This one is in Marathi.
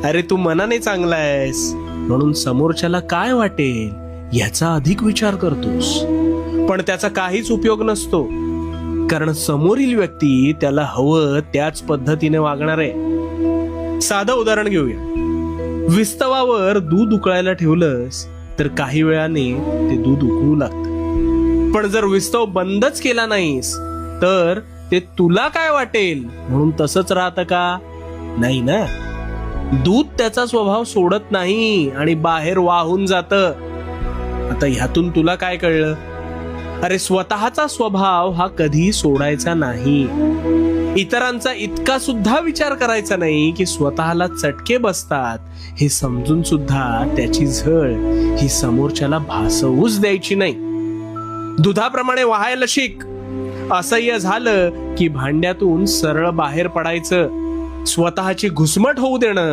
अरे तू मनाने चांगला आहेस म्हणून समोरच्याला काय वाटेल याचा अधिक विचार करतोस, पण त्याचा काहीच उपयोग नसतो. कारण समोरील व्यक्ती त्याला हवं त्याच पद्धतीने वागणार आहे. साधं उदाहरण घेऊया. विस्तवावर दूध उकळायला ठेवलंस तर काही वेळाने ते दूध उकळू लागतं. पण जर विस्तव बंदच केला नाहीस तर ते तुला काय वाटेल म्हणून तसंच राहतं का? नाही ना. दूध त्याचा स्वभाव सोडत नाही आणि बाहेर वाहून जातं. आता ह्यातून तुला काय कळलं? अरे स्वतःचा स्वभाव हा कधी सोडायचा नाही. इतरांचा इतका सुद्धा विचार करायचा नाही की स्वतःला चटके बसतात हे समजून सुद्धा त्याची झळ ही समोरच्याला भासवूच द्यायची नाही. दुधाप्रमाणे वाहायला शिक. असह्य झालं की भांड्यातून सरळ बाहेर पडायचं. स्वतःची घुसमट होऊ देणं